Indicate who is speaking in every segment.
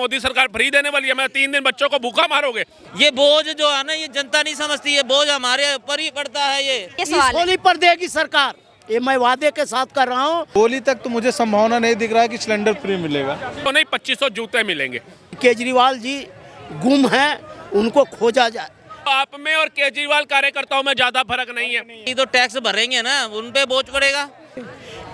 Speaker 1: मोदी सरकार फ्री देने वाली है, मैं 3 दिन बच्चों को भूखा मारोगे।
Speaker 2: ये बोझ जो है ना, ये जनता नहीं समझती है, बोझ हमारे ऊपर ही पड़ता है। ये
Speaker 3: सवाल है।
Speaker 4: होली पर देगी सरकार, ये मैं वादे के साथ कर रहा हूँ।
Speaker 5: होली तक तो मुझे संभावना नहीं दिख रहा है कि सिलेंडर फ्री मिलेगा।
Speaker 1: तो नहीं 2500 जूते मिलेंगे।
Speaker 4: केजरीवाल जी गुम हैं, उनको खोजा जाए।
Speaker 1: आप में और केजरीवाल कार्यकर्ताओं में ज्यादा फर्क नहीं है।
Speaker 2: ये तो टैक्स भरेंगे ना, उन पे बोझ पड़ेगा।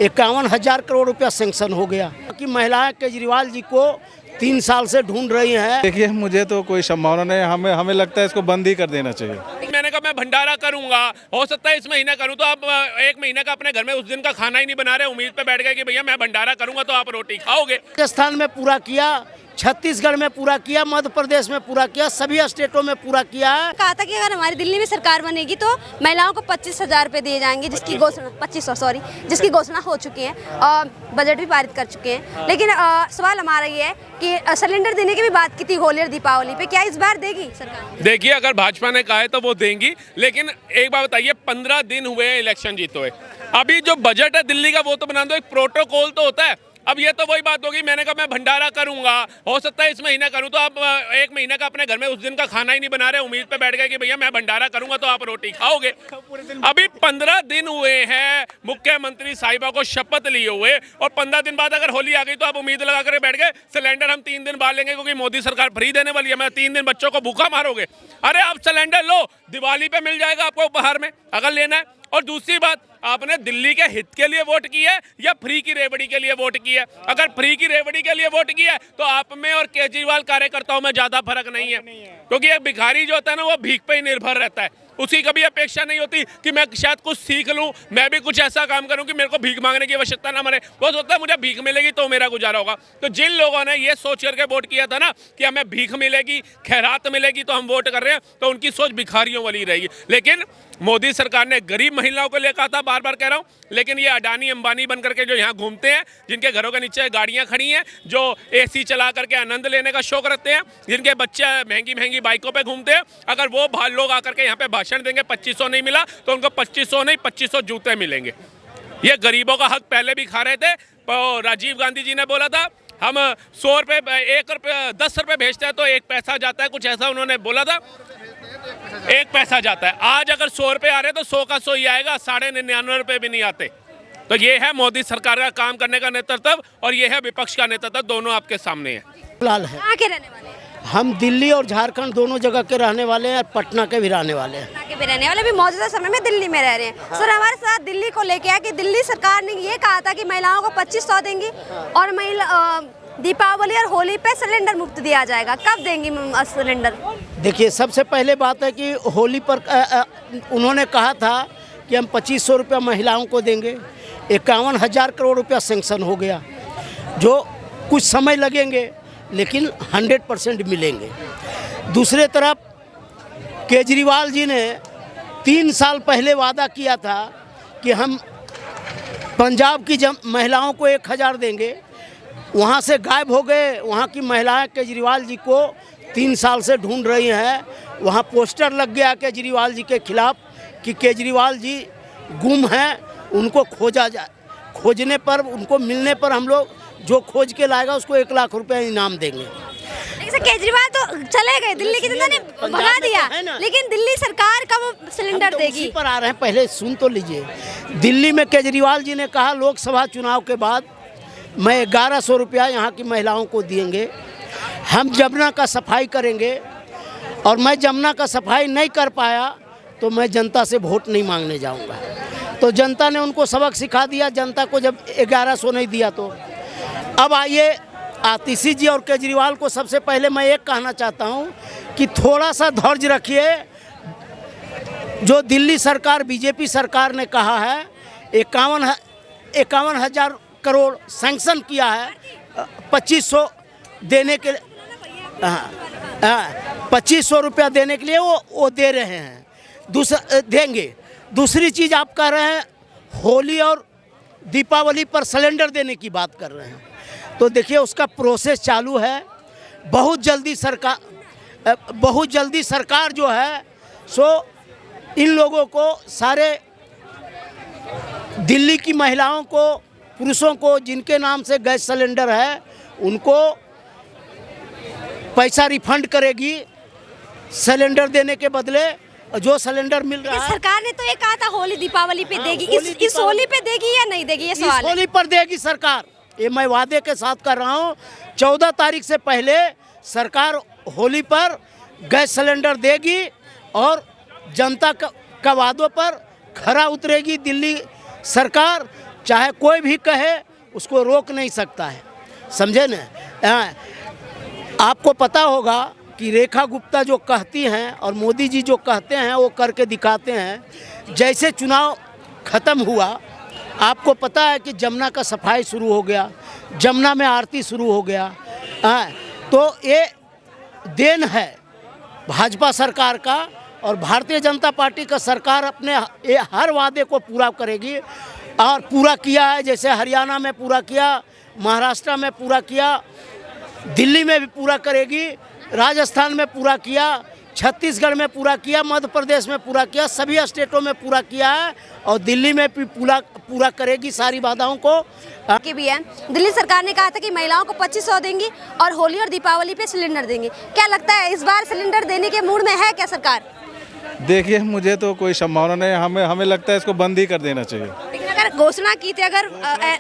Speaker 4: 51,000 करोड़ रुपया सैंक्शन हो गया कि महिलाएं केजरीवाल जी को 3 साल से ढूंढ रही हैं।
Speaker 5: देखिए, मुझे तो कोई संभावना नहीं, हमें लगता है इसको बंद ही कर देना चाहिए।
Speaker 1: मैंने कहा मैं भंडारा करूंगा, हो सकता है इस महीने करूं, तो आप 1 महीने का अपने घर में उस दिन का खाना ही नहीं बना रहे, उम्मीद पे बैठ गए कि भैया मैं भंडारा करूंगा तो आप रोटी खाओगे।
Speaker 4: राजस्थान में पूरा किया, छत्तीसगढ़ में पूरा किया, मध्य प्रदेश में पूरा किया, सभी स्टेटों में पूरा किया है।
Speaker 3: कहा था कि अगर हमारी दिल्ली में सरकार बनेगी तो महिलाओं को 25,000 रुपए दिए जाएंगे, जिसकी घोषणा 2500 जिसकी घोषणा हो चुकी है और बजट भी पारित कर चुके हैं। लेकिन सवाल हमारा ये है कि सिलेंडर देने की भी बात की थी होली और दीपावली पे, क्या इस बार देगी सरकार?
Speaker 1: देखिए, अगर भाजपा ने कहा है तो वो देंगी, लेकिन एक बात बताइए, 15 दिन हुए इलेक्शन जीते हुए, अभी जो बजट है दिल्ली का वो तो बना दो, एक प्रोटोकॉल तो होता है। अब ये तो वही बात होगी, मैंने कहा मैं भंडारा करूंगा, हो सकता है इस महीने करूं, तो आप 1 महीने का अपने घर में उस दिन का खाना ही नहीं बना रहे, उम्मीद पे बैठ गए कि भैया मैं भंडारा करूंगा तो आप रोटी खाओगे। अभी 15 दिन हुए हैं मुख्यमंत्री साहिबा को शपथ लिए हुए, और 15 दिन बाद अगर होली आ गई तो आप उम्मीद लगा कर बैठ गए सिलेंडर हम 3 दिन बाद लेंगे क्योंकि मोदी सरकार फ्री देने वाली है, मैं 3 दिन बच्चों को भूखा मारोगे। अरे आप सिलेंडर लो, दिवाली पे मिल जाएगा आपको उपहार में अगर लेना है। और दूसरी बात, आपने दिल्ली के हित के लिए वोट की है या फ्री की रेवड़ी के लिए वोट की है? अगर फ्री की रेवड़ी के लिए वोट किया है तो आप में और केजरीवाल कार्यकर्ताओं में ज्यादा फर्क नहीं है, क्योंकि एक भिखारी जो होता है ना वो भीख पे ही निर्भर रहता है। उसकी कभी अपेक्षा नहीं होती कि मैं शायद कुछ सीख लूं, मैं भी कुछ ऐसा काम करूं कि मेरे को भीख मांगने की आवश्यकता ना मरे। वो सोचता है मुझे भीख मिलेगी तो मेरा गुजारा होगा। तो जिन लोगों ने ये सोच करके वोट किया था ना कि हमें भीख मिलेगी, खैरात मिलेगी तो हम वोट कर रहे हैं, तो उनकी सोच भिखारियों वाली रहेगी। लेकिन मोदी सरकार ने गरीब महिलाओं को लिए कहा था, बार बार कह रहा हूं, लेकिन ये अडानी अंबानी बन करके जो यहाँ घूमते हैं, जिनके घरों के नीचे गाड़ियां खड़ी हैं, जो AC चला करके आनंद लेने का शौक रखते हैं, जिनके बच्चे महंगी महंगी बाइकों पे घूमते हैं, अगर वो लोग आकर के यहाँ पे भाषण देंगे 2500 नहीं मिला तो उनको 2500 नहीं 2500 जूते मिलेंगे। ये गरीबों का हक पहले भी खा रहे थे। राजीव गांधी जी ने बोला था हम 100 रुपये 1 रुपये 10 रुपये भेजते हैं तो 1 पैसा जाता है, कुछ ऐसा उन्होंने बोला था, 1 पैसा जाता है। आज अगर 100 रुपये आ रहे तो 100 का 100 ही आएगा, 99.5 रुपये भी नहीं आते। तो ये है मोदी सरकार का काम करने का नेतृत्व और ये है विपक्ष का नेतृत्व, दोनों आपके सामने है।
Speaker 4: फिलहाल है,
Speaker 3: कहाँ के रहने वाले हैं?
Speaker 4: हम दिल्ली और झारखंड दोनों जगह के रहने वाले हैं और पटना के भी रहने वाले हैं।
Speaker 3: पटना के भी रहने वाले भी मौजूदा समय में दिल्ली में रह रहे हैं। सर हमारे साथ दिल्ली को लेके है कि दिल्ली सरकार ने ये कहा था कि महिलाओं को 2500 देंगी और दीपावली और होली पे सिलेंडर मुफ्त दिया जाएगा। कब देंगी सिलेंडर?
Speaker 4: देखिए, सबसे पहले बात है कि होली पर उन्होंने कहा था कि हम 2500 रुपया महिलाओं को देंगे। 51,000 करोड़ रुपया सैंक्शन हो गया, जो कुछ समय लगेंगे लेकिन 100% मिलेंगे। दूसरे तरफ केजरीवाल जी ने 3 साल पहले वादा किया था कि हम पंजाब की महिलाओं को 1,000 देंगे, वहाँ से गायब हो गए। वहाँ की महिलाएं केजरीवाल जी को 3 साल से ढूंढ रही हैं। वहाँ पोस्टर लग गया केजरीवाल जी के खिलाफ कि केजरीवाल जी गुम हैं, उनको खोजा जाए। खोजने पर, उनको मिलने पर हम लोग जो खोज के लाएगा उसको 1 लाख रुपए इनाम देंगे।
Speaker 3: लेकिन केजरीवाल तो चले गए, दिल्ली की जनता ने भगा दिया, लेकिन दिल्ली सरकार कब सिलेंडर देगी?
Speaker 4: उसी पर आ रहे हैं, पहले सुन तो लीजिए। दिल्ली में केजरीवाल जी ने कहा लोकसभा चुनाव के बाद मैं 1100 रुपया यहाँ की महिलाओं को देंगे, हम जमुना का सफाई करेंगे, और मैं जमुना का सफाई नहीं कर पाया तो मैं जनता से वोट नहीं मांगने जाऊँगा। तो जनता ने उनको सबक सिखा दिया। जनता को जब 1100 नहीं दिया तो अब आइए, आतिशी जी और केजरीवाल को सबसे पहले मैं एक कहना चाहता हूं कि थोड़ा सा धैर्य रखिए। जो दिल्ली सरकार, बीजेपी सरकार ने कहा है 51,000 करोड़ सैंक्शन किया है 2500 देने के, 2500 रुपया देने के लिए वो दे रहे हैं, देंगे। दूसरी चीज़ आप कह रहे हैं होली और दीपावली पर सिलेंडर देने की बात कर रहे हैं, तो देखिए उसका प्रोसेस चालू है। बहुत जल्दी सरकार जो है सो इन लोगों को, सारे दिल्ली की महिलाओं को, पुरुषों को जिनके नाम से गैस सिलेंडर है, उनको पैसा रिफंड करेगी सिलेंडर देने के बदले। जो सिलेंडर मिल रहा है
Speaker 3: सरकार ने तो ये कहा था होली दीपावली पे देगी,
Speaker 4: होली
Speaker 3: इस होली पे देगी या नहीं देगी, ये सवाल है।
Speaker 4: होली पर देगी सरकार, ये मैं वादे के साथ कर रहा हूँ। 14 तारीख से पहले सरकार होली पर गैस सिलेंडर देगी और जनता का वादों पर खरा उतरेगी दिल्ली सरकार। चाहे कोई भी कहे उसको रोक नहीं सकता है, समझे न। आपको पता होगा कि रेखा गुप्ता जो कहती हैं और मोदी जी जो कहते हैं वो करके दिखाते हैं। जैसे चुनाव ख़त्म हुआ, आपको पता है कि जमुना का सफाई शुरू हो गया, जमुना में आरती शुरू हो गया। तो ये देन है भाजपा सरकार का, और भारतीय जनता पार्टी का सरकार अपने ये हर वादे को पूरा करेगी और पूरा किया है। जैसे हरियाणा में पूरा किया, महाराष्ट्र में पूरा किया, दिल्ली में भी पूरा करेगी, राजस्थान में पूरा किया, छत्तीसगढ़ में पूरा किया, मध्य प्रदेश में पूरा किया, सभी स्टेटों में पूरा किया है और दिल्ली में भी पूरा करेगी सारी वादाओं को।
Speaker 3: के भी है, दिल्ली सरकार ने कहा था कि महिलाओं को 2500 देंगी और होली और दीपावली पे सिलेंडर देंगी। क्या लगता है इस बार सिलेंडर देने के मूड में है क्या सरकार?
Speaker 5: देखिए, मुझे तो कोई संभावना नहीं, हमें लगता है इसको बंद ही कर देना चाहिए।
Speaker 3: लेकिन अगर घोषणा की थी, अगर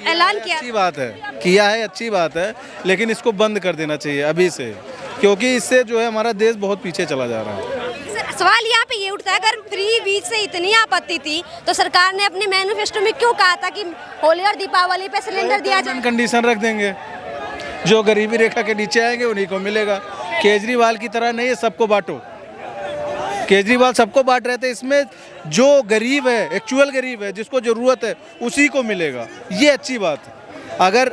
Speaker 3: ऐलान किया,
Speaker 5: अच्छी बात है, किया है, अच्छी बात है, लेकिन इसको बंद कर देना चाहिए अभी से, क्योंकि इससे जो है हमारा देश बहुत पीछे चला जा रहा है।
Speaker 3: सवाल यहाँ पे ये उठता है, अगर फ्री बीज से इतनी आपत्ति थी तो सरकार ने अपने मैनिफेस्टो में क्यों कहा था कि होली और दीपावली पे सिलेंडर दिया जाए?
Speaker 5: कंडीशन रख देंगे, जो गरीबी रेखा के नीचे आएंगे उन्हीं को मिलेगा। केजरीवाल की तरह नहीं है सबको बांटो, केजरीवाल सबको बांट रहे थे, इसमें जो गरीब है, एक्चुअल गरीब है, जिसको ज़रूरत है उसी को मिलेगा। ये अच्छी बात है। अगर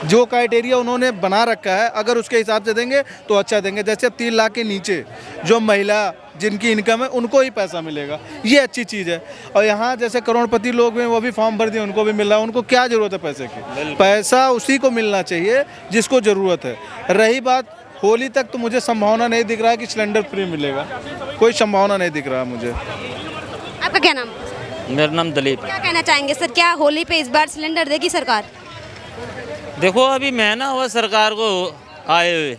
Speaker 5: जो क्राइटेरिया उन्होंने बना रखा है, अगर उसके हिसाब से देंगे तो अच्छा देंगे। जैसे 3 लाख के नीचे जो महिला जिनकी इनकम है उनको ही पैसा मिलेगा, ये अच्छी चीज़ है। और यहाँ जैसे करोड़पति लोग हैं वो भी फॉर्म भर दिए, उनको भी मिल रहा है। उनको क्या ज़रूरत है पैसे की? पैसा उसी को मिलना चाहिए जिसको ज़रूरत है। रही बात होली तक, तो मुझे संभावना नहीं दिख रहा है कि सिलेंडर फ्री मिलेगा, कोई संभावना नहीं दिख रहा मुझे।
Speaker 3: आपका क्या नाम?
Speaker 2: मेरा नाम दिलीप है।
Speaker 3: क्या कहना चाहेंगे सर, क्या होली पे इस बार सिलेंडर देगी सरकार?
Speaker 2: देखो, अभी महीना हुआ सरकार को आए हुए,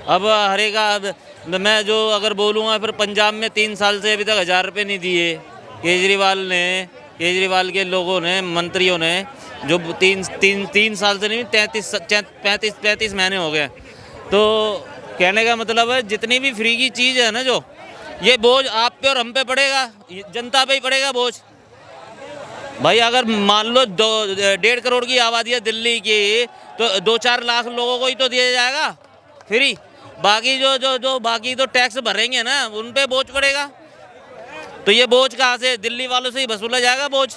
Speaker 2: अब हरेगा। अब मैं जो अगर बोलूँगा, फिर पंजाब में 3 साल से अभी तक 1000 रुपये नहीं दिए केजरीवाल के लोगों ने, मंत्रियों ने, जो 3 साल से नहीं, 35 महीने हो गए। तो कहने का मतलब है, जितनी भी फ्री की चीज़ है ना, जो ये बोझ आप पे और हम पे पड़ेगा, जनता पे ही पड़ेगा बोझ। भाई अगर मान लो 1.5 करोड़ की आबादी है दिल्ली की, तो 2-4 लाख लोगों को ही तो दिया जाएगा फ्री। बाकी जो बाकी तो टैक्स भरेंगे ना, उन पे बोझ पड़ेगा। तो ये बोझ कहाँ से? दिल्ली वालों से ही वसूला जाएगा बोझ।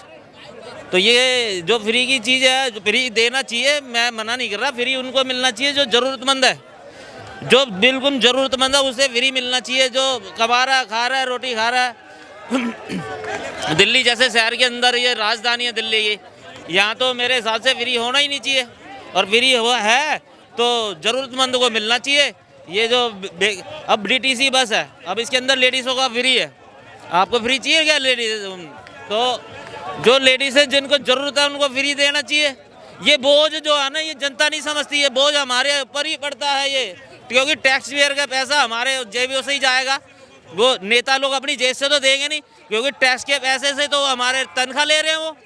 Speaker 2: तो ये जो फ्री की चीज़ है, जो फ्री देना चाहिए, मैं मना नहीं कर रहा, फ्री उनको मिलना चाहिए जो ज़रूरतमंद है, जो बिल्कुल ज़रूरतमंद है उसे फ्री मिलना चाहिए। जो कमा रहा, खा रहा है, रोटी खा रहा है। दिल्ली जैसे शहर के अंदर, ये राजधानी है दिल्ली की, यहाँ तो मेरे हिसाब से फ्री होना ही नहीं चाहिए, और फ्री हुआ है तो ज़रूरतमंद को मिलना चाहिए। ये जो अब DTC बस है, अब इसके अंदर लेडीज़ों का फ्री है। आपको फ्री चाहिए क्या लेडीज? तो जो लेडीज़ है जिनको ज़रूरत है उनको फ्री देना चाहिए। ये बोझ जो है ना, ये जनता नहीं समझती, ये बोझ हमारे ऊपर ही पड़ता है ये, क्योंकि टैक्स पेयर का पैसा हमारे जेबों से ही जाएगा। वो नेता लोग अपनी जेब से तो देंगे नहीं, क्योंकि टैक्स के पैसे से तो हमारे तनख्वाह ले रहे हैं वो।